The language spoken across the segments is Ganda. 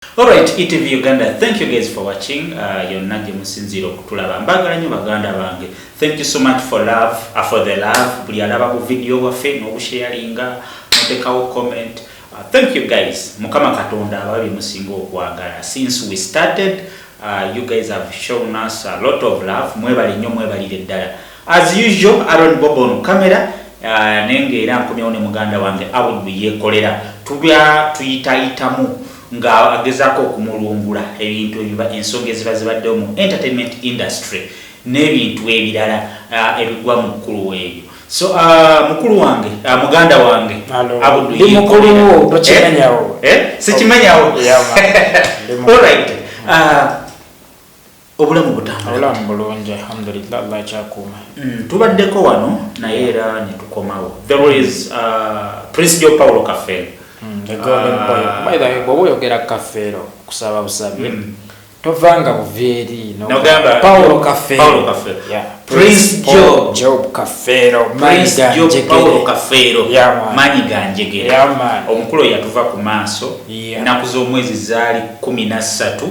Alright, ETV Uganda, thank you guys for watching. Yonage musinziro kutulaba mbagala nyo baganda bange. Thank you so much for love, for the love. Buli alaba ku video waffe no sharinga, notekawo comment. Thank you guys. Mukama Katonda ababi musingo okwagala. Since we started, you guys have shown us a lot of love. Mwebali nyo mwebalire ddala. As usual, Aaron Bobo on camera. Nenge era nkomyawo ne muganda wange Abudu yekolera. Tubya tuyitaitamu nga agezako okumulumbula ebintu ebiba ensonga eziba zibaddewo mu entertainment industry n'ebintu ebirala ebigwa mu kkulu ebyo. So mukulu wange muganda wange Abudu ndi mukulu tokimanyawo sikimanyawo. Alright, obulamu butambula. Obulamu bulungi alhamdulillah, Allah kyakuuma. Tubaddeko wano naye era ne tukomawo. There is Prince Joe Paulo Kafeero. The golden boy. By the way, bwoba oyogera Kafeero kusaba busabe tovanga buveeri Paulo Kafeero. Yeah. Prince Joe Kafeero. Prince Joe Paulo Kafeero. Manyi ganjegere. Omukulu yatuva ku maaso. Ennaku z'omwezi zaali 13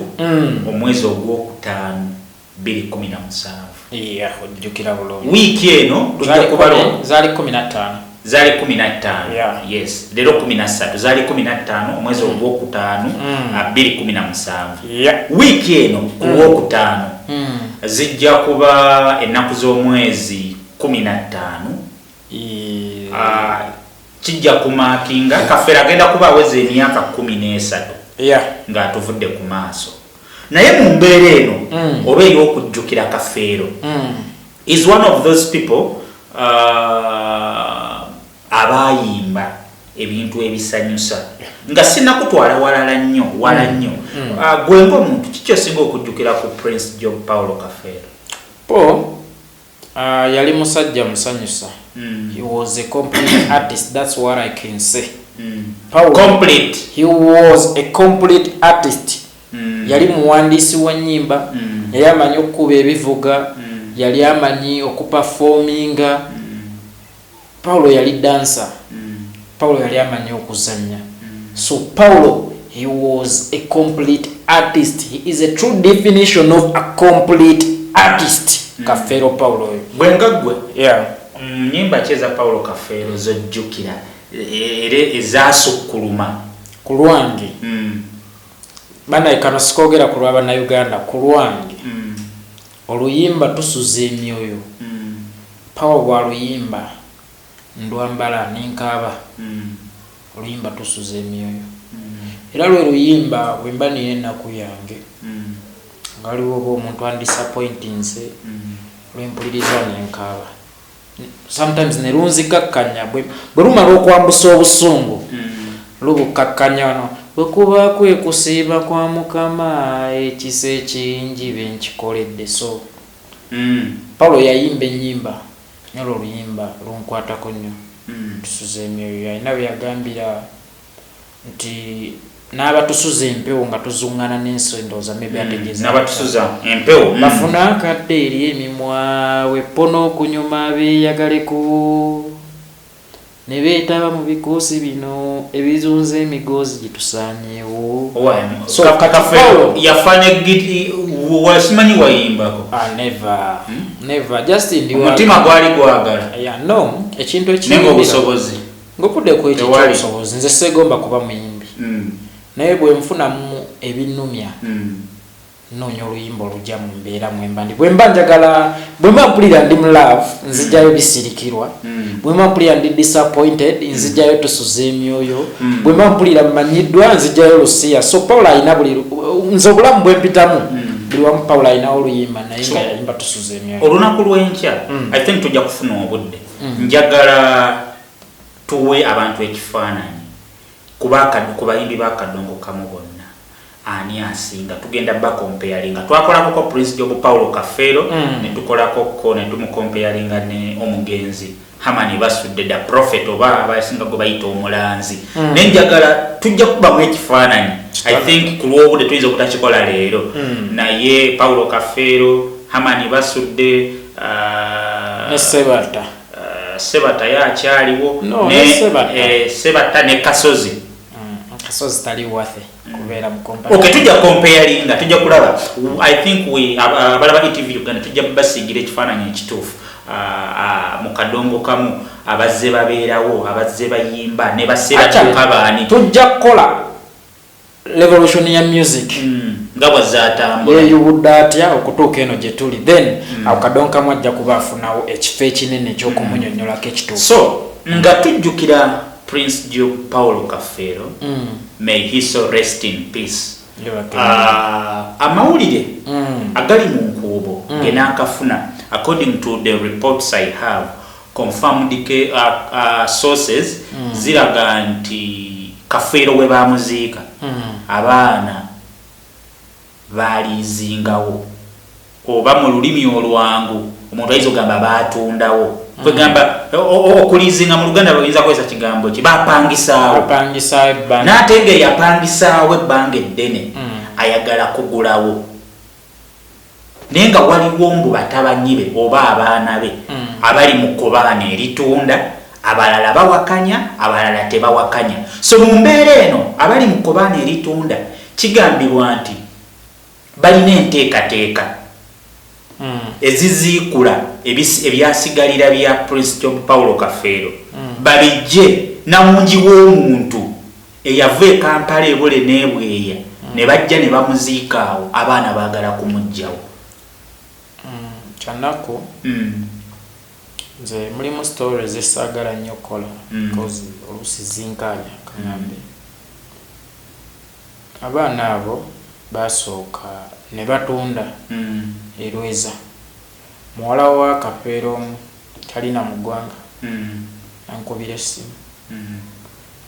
omwezi ogwokutaano 2017. Yeah, ojjukira bulungi. Wiiki eno tujja kubalo zaali 15. Zali 15. Yes, lero 13 zali 15 omwezi ogwokutaano 2017. Wiki eno ogwokutaano zijja kuba ennaku z'omwezi 15. Kijja kumakinga Kafeero agenda kuba aweze emyaka 13 nga atuvudde ku maaso. Naye mu mbeera eno oba ey'okujjukira Kafeero is one of those people abayimba ebintu ebisanyusa nga sinakutwala wala nnyo gwe ng'omuntu kiki osinga okujjukira ku Prince Joe Paulo Kafeero? Yali musajja musanyusa. He was a complete artist, that's what I can say. He was a complete artist. Yali muwandiisi wa nnyimba, yali amanyi okukuba ebivuga, yali amanyi okuperforminga. Paulo yali dancer. Paulo yali amanyi okuzannya. So Paulo, he was a complete artist. He is a true definition of a complete artist. Kafeero Paulo. Bwengagwe. Nyimba cheza Paulo Kafeero zojjukira ere ezasukkuluma ku lwange. Bana ikano sikogera ku lw'abana Uganda ku lwange. Oluyimba tusuza emyoyo. Paulo bw'aluyimba ndwambala ninkaaba. Oluyimba tusuza emyoyo. Era lwe luyimba bwe mba nina ennaku yange ngaliwo oba omuntu andisappointinze lwempuliriza nenkaaba. Sometimes ne lunzikakkanya bwe lumala okwambusa obusungu lubukakkanya wano bwekuba kwekusiiba kwa Mukama ekisa ekingi benkikoledde. So Paulo yayimba ennyimba nyolo oluyimba lunkwatako nnyo. Tusuza emyoyo yalina bwe yagambira nti n'abatusuza empewo nga tuzuŋŋana n'ensondoza maybe ategeeza n'abatusuza empewo bafuna akadde eri emimwa weppono okunyuma abeeyagaleko ne beetaba mu bikoosi bino ebizunza emigozi gye tusaanyeewo. So Kafeero yafanya giti wasimanyi wayimbako? Never. Just in the mutima gwali gwagala. No, ekintu ekinene ng'obusobozi ng'okudde ku ekyo ky'obusobozi nze segomba kuba muyimbi. Naye bwe nfunamu ebinnumya noonya oluyimba olujja mu mbeera mwemba ndi. Bwe mba njagala, bwe mba mpulira ndi mu love nzijjayo bisirikirwa. Bwe mba mpulira ndi disappointed nzijjayo tusuza emyoyo. Bwe mba mpulira mmanyiddwa nzijjayo lusiya. So Paulo alina buli nze obulamu bwe mpitamu buli wamu Paulo alinawo oluyimba naye nga yayimba tusuza emyoyo. Olunaku lw'enkya I think tujja kufuna obudde. Njagala tuwe abantu ekifaananyi ku bayimbi b'akadongo kamu bonna ani asinga. Tugenda bakompeyalinga. Twakolako ko Prince Joe Paulo Kafeero ne tukolako ne tumukompeyalinga ne omugenzi Hamani Basudde da prophet oba abasinga gwe bayita omulanzi. Nenjagala tujja kubamu ekifaananyi. I think ku lw'obudde tuyinza obutakikola leero. Naye Paulo Kafeero, Hamani Basudde ne Sebata yakyaliwo ne Sebata ne Kasozi. so zitali worth kubeera mu company. Okay, tujja comparinga, tujja kulaba. I think abalaba TV Uganda tujja basigira ekifaananyi ekituufu mu kadongo kamu abazze babeerawo, abazze bayimba ne baseera kyokabani. Tujja kukola revolution ya music nga bwazatambula yeyubudde atya okutuuka eno gye tuli, then akadongo kamu ajja kuba afunawo ekifo ekinene ekyokumunnyonnyolako ekituufu. So nga tujjukira Prince Job Paulo Kafeero, may he so rest in peace. Amawulire agali mu nkuubo genaakafuna, according to the reports I have confirmed sources ziraga nti Kafeero we bamuziika abaana baalizingawo oba mu lulimi olwangu omuntu ayinza ogamba baatundawo. Kwegamba okulizinga mu Luganda bayinza kwesa kigambo ki bapangisaawo, n'ate nga yapangisaawo ebbanga eddene ayagala kugulawo, naye nga waliwo mbu batabanyi be oba abaana be abali mu kkobaana eritunda, abalala bawakanya, abalala tebawakanya. So mu mbeera eno abali mu kkobaana eritunda kigambibwa nti balina enteekateeka eziziikula ebyasigalira bya Prince Job Paulo Kafeero babijje namungi w'omuntu eyava e Kampala ebule n'ebweya ne bajja ne bamuziika awo, abaana baagala kumugjawo. Kyannako nze mulimu stories esaagala nnyo kola because oluusi zinkaanya kaŋŋambe. Abaana abo basooka ne batunda Erweza. Muwala wa Kafeero omu talina mu ggwanga ankubira essimu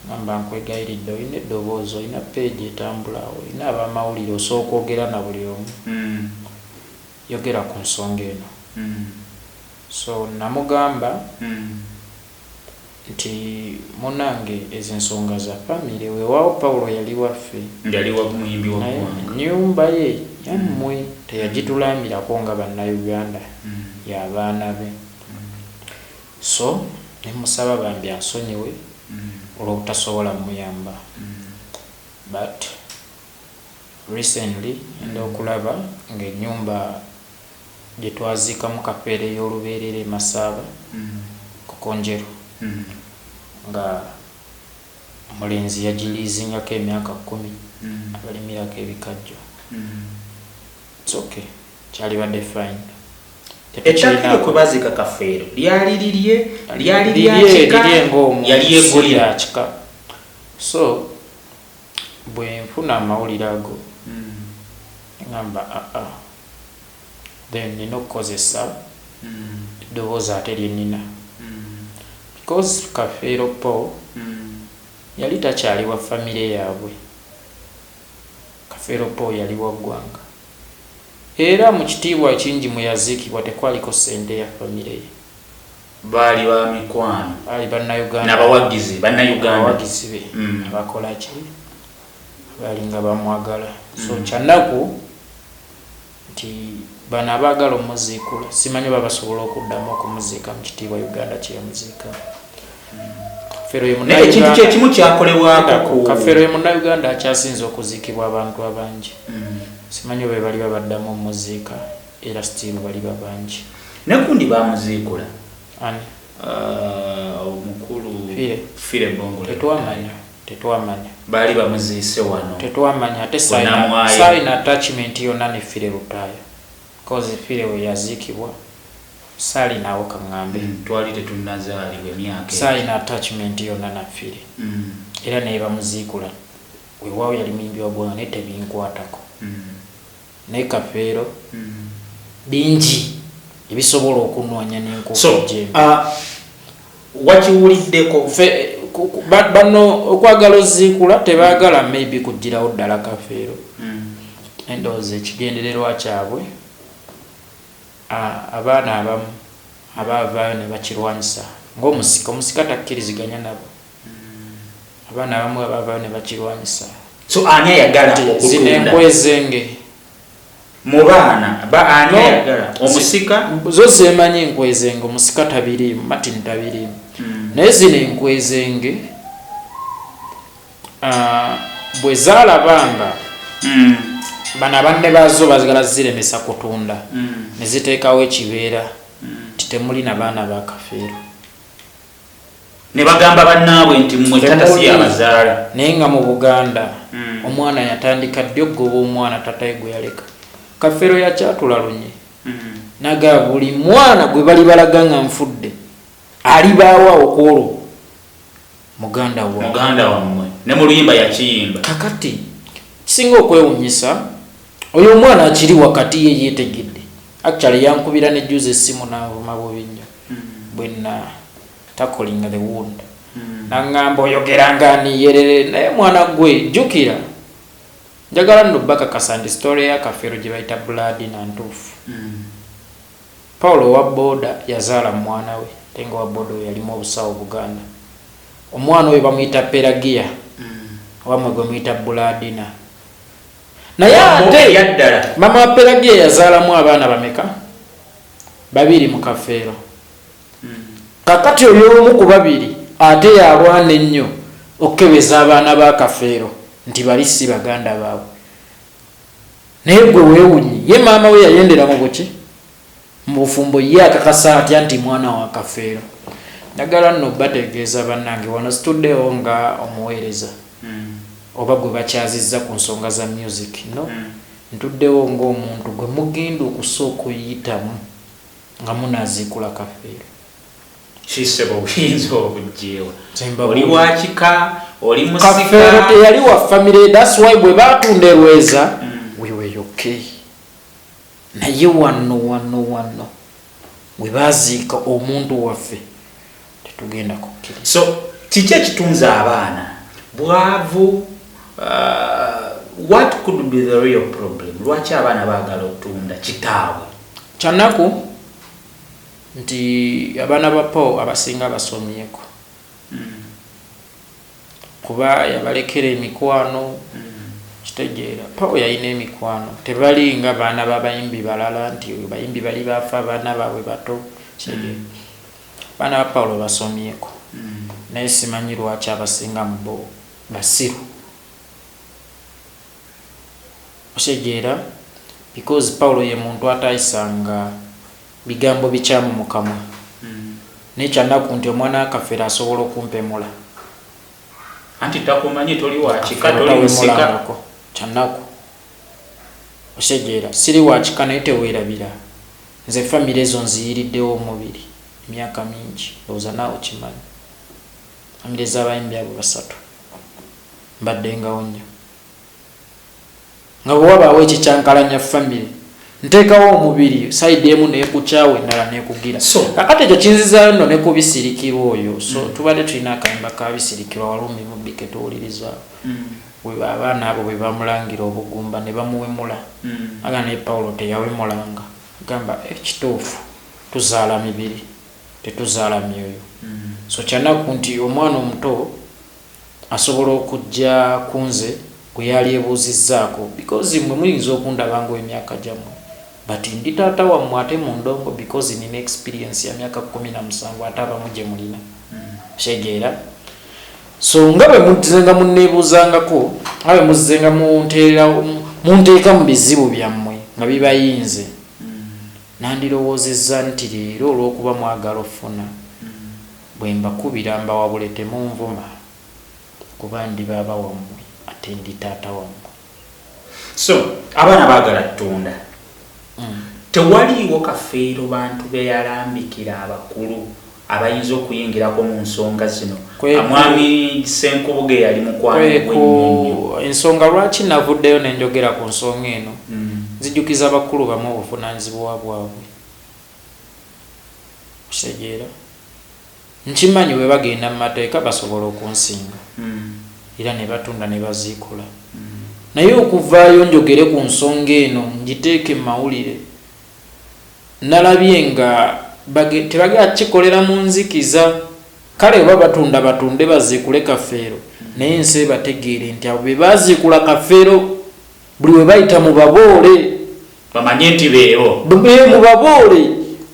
ngamba nkwegayiridde, olina eddoboozi, olina peegi etambula, olina abamawulire osooka okwogera na buli omu, yogera ku nsonga eno. So namugamba nti munange ezo ensonga za famire, weewaawo Paulo yali waffe, yali wa muyimbi wa ggwanga, nnyumba ye yammwe teyagitulambirako nga bannayuganda, y'abaana be. So ne musaba bambi ansonyiwe olw'obutasobola muyamba. But recently enda okulaba ng'ennyumba gye twaziikamu Kafeero ey'olubeerera Masaba Kokonjero nga omulenzi yagiliizingako emyaka 10 abalimirako ebikajjo. It's okay, kyali badde fine. Ettaka kwe baziika Kafeero lyali lyakika kika. So bwe nfuna amawulire ago ngamba then nina okukozesa eddoboozi ate lyenina, because Kafeero Paul yali takyali wa famire yaabwe. Kafeero Paul yali wa ggwanga, era mu kitiibwa ekingi mwe yaziikibwa tekwaliko ssente ya famire ye. Baali ba mikwano, baali bannayuganda n'abawagizi abawagizi be abakola ki, baali nga bamwagala. So kyannaku nti bano abaagala omuziikula simanyi baba basobola okuddamu okumuziika mu kitiibwa Uganda kye yamuziika. Ekintu kyekimu kyakolebwako. Kafeero ye Munnayuganda akyasinze okuziikibwa abantu abangi. Simanyi be bali babaddamu omuziika era still bali babangi. Nekundi bamuziikula ani omukulu Fire Bongo tetwamanya baali bamuziise wano, tetwamanya ate saina attachment yonna ne Fire Lutaaya, cause Fire we yaziikibwa saali nawo kaŋŋambe twali tetunnazaalibwa emyaka, saina attachment yonna na Fire era naye bamuziikula. Weewaawo yali muyimbi wa ggwanga naye tebinkwatako. Naye Kafeero bingi ebisobola okunoonya n'enkuufu gyembi. Wakiwuliddeko bano okwagala oziikula tebaagala maybe kugirawo ddala Kafeero. Endowooza ekigendererwa kyabwe abaana abamu abaavaayo ne bakirwanyisa ng'omusika. Omusika takkiriziganya nabo, abaana abamu abaavaayo ne bakirwanyisa. So ani ayagala okutunda zino enkwezenge mu baana ani ayagala omusika? Zo zeemanyi enkwezenge, omusika tabiriimu, Martin tabiriimu. Naye zino enkwezenge bwe zaalabanga bana banne bazo bazigala ziremesa kutunda ne ziteekawo ekibeera titemuli na baana ba Kafeero ne bagamba bannaabwe nti mmwe tata si abazaala naye nga mu Buganda omwana yatandika ddi okugoba omwana tataye gwe yaleka Kafeero yakyatula lunye naga buli mwana gwe bali balaga nga nfudde alibaawa okwolwo muganda wammwe ne mu luyimba yakiyimba kakati kisinga okwewunyisa oyo omwana akiri wakati ye yeetegedde actually yankubira ne juze essimu n'avuma bubi nnyo bwenna takolinga the wound nangamba oyogeranga niyerere naye mwana gwe jjukira njagala nno bakakasa ndi story ya Kafeero gye bayita blood na ntuufu Paulo wa boda yazaala mwana we tenga wa boda we yalimu obusawo Buganda omwana we bamuyita Pelagia wamwe gwe muyita Buladina naye ate yaddala mama wa Pelagia yazaalamu abaana bameka babiri mu Kafeero kakati oyo omu ku babiri ate yalwana ennyo okukebeza abaana ba Kafeero nti bali si baganda baabwe naye gwe weewunyi ye maama we yayendera mu buki mu bufumbo ye akakasa atya nti mwana wa Kafeero njagala nno bategeeza bannange wano situddewo nga omuweereza oba gwe bakyazizza ku nsonga za music no ntuddewo ng'omuntu gwe mugenda okusooka oyitamu nga munaziikula Kafeero kisebo buyinza obujjeewa oli wakika oli musika Kafeero teyali wa family that's why bwe baatunda erweza we were okay naye wano bwe baziika omuntu waffe tetugenda kukkiriza so kiki ekitunza abaana bwavu what could be the real problem lwaki abaana baagala otunda kitaabwe kyanaku nti abaana ba Paul abasinga basomyeko kuba yabalekera emikwano kitegeera Paul yalina emikwano tebali nga baana b'abayimbi balala nti bayimbi bali bafa abaana baabwe bato kitegeera baana ba Paulo basomyeko naye simanyi lwaki abasinga mu bo basiru kitegeera because Paulo ye muntu atayisanga bigambo bikyamu mu kamwa nekyanaku nti omwana wa Kafeero asobola okumpemula anti takumanyi toli wakika toli musika kyanaku osejeera siri wakika naye teweerabira nze famire ezo nziyiriddewo omubiri emyaka mingi owooza naawe kimanyi famire z'abayimbi abo basatu mbaddengawo nnyo nga bwe wabaawo ekikyankalanya famire nteekawo omubiri saidi emu neekukyawe endala neekugira kakati ekyo kinzizaayo nno nekubisirikirwa oyo so tubadde tulina akayimba kabisirikirwa walumi mubbi ketuwulirizaawo abaana abo bwe bamulangira obugumba ne bamuwemula aga naye Paulo teyawemulanga gamba ekituufu tuzaala mibiri tetuzaala myoyo so kyanaku nti omwana omuto asobola okujja ku nze gwe yali ebuuzizzaako because mwe muyinza okundabanga emyaka gyammwe but ndi taata wammwe ate mu ndongo because nina experience ya myaka 17 ate abamu gye mulina kitegeera so nga bwe muzenga munneebuuzangako nga bwe muzenga munteeka mu bizibu byammwe nga bibayinze nandirowoozezza nti leero olw'okuba mwagala ofuna bwe mbakubira mbawabule temunvuma kuba ndi baaba wammwe ate ndi taata wammwe so abaana baagala ttunda tewaliiwo Kafeero bantu beyalambikira abakulu abayinza okuyingirako mu nsonga zino mwami Senkubuge yali mukwano gwe ensonga lwaki navuddeyo nenjogera ku nsonga eno zijjukiza abakulu bamu obuvunaanyizibwa bwabwe kitegeera nkimanyi bwe bagenda mu mateeka basobola okunsinga era ne batunda ne baziikula naye okuvaayo njogere ku nsonga eno ngiteeke mu mawulire nalabye nga tebagala kikolera mu nzikiza kale oba batunda batunde baziikule Kafeero naye ensi bategeere nti abo be baziikula Kafeero buli we bayita mu baboole bamanye nti beero mu baboole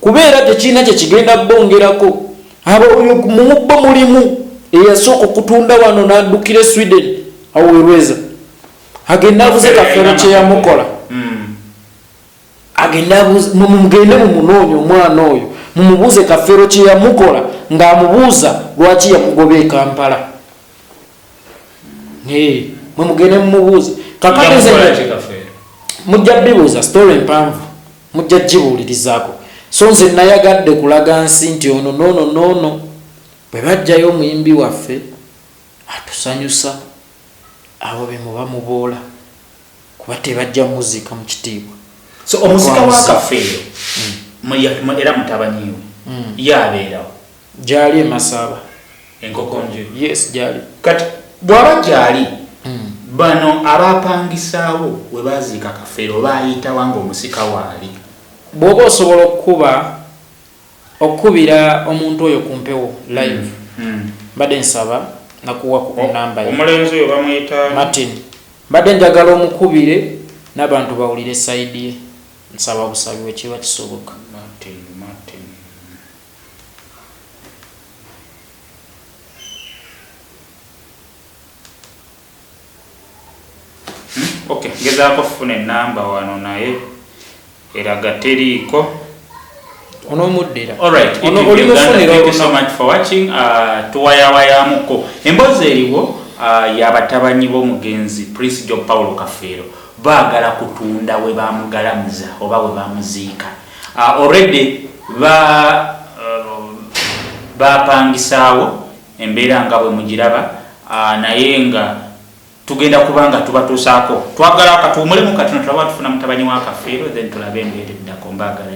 kubeera tekiina kye kigenda bongerako abo mu mubbo mulimu eyasooka okutunda wano n'addukira Sweden awo werweza agenda abuze Kafeero kye yamukola agenda abuze mugende mumunoonya omwana oyo mumubuuze Kafeero kye yamukola ng'amubuuza lwaki yamugoba e Kampala mwe mugende mumubuuze kakati mujja bibuuza story empanvu mujja gibuulirizaako so nze nayagadde kulaga nsi nti ono noono bwe bajjayo omuyimbi waffe atusanyusa abo be muba muboola kuba tebajja muzika mu kitiibwa so omuzika wa Kafeero era mutabanyiwe yabeerawo gyali emasaba enkokonje yes gyali kati bwaba gyali bano abapangisaawo we baziika Kafeero baayitawa ng'omusika waali bw'oba osobola okukubira omuntu oyo ku mpewo live mbadde nsaba nakuwa ku namba ye omulenzi oyo bamuyita Martin mbadde njagala omukubire n'abantu bawulire sayidi ye nsaba busabi bwe kiba kisoboka Martin okay gezaako kufuna enamba wano naye eraga teriiko onomuddira alright thank you so much for watching tuwayawayamuko emboozi eriwo y'abatabanyi b'omugenzi Prince Job Paulo Kafeero baagala kutunda we bamugalamuza oba we bamuziika already bapangisaawo embeera nga bwe mugiraba naye nga tugenda kubanga tubatuusaako twagala katuwumulemu katono tulaba tufuna mutabanyi wa Kafeero then tulabe embeera eddako mbaagala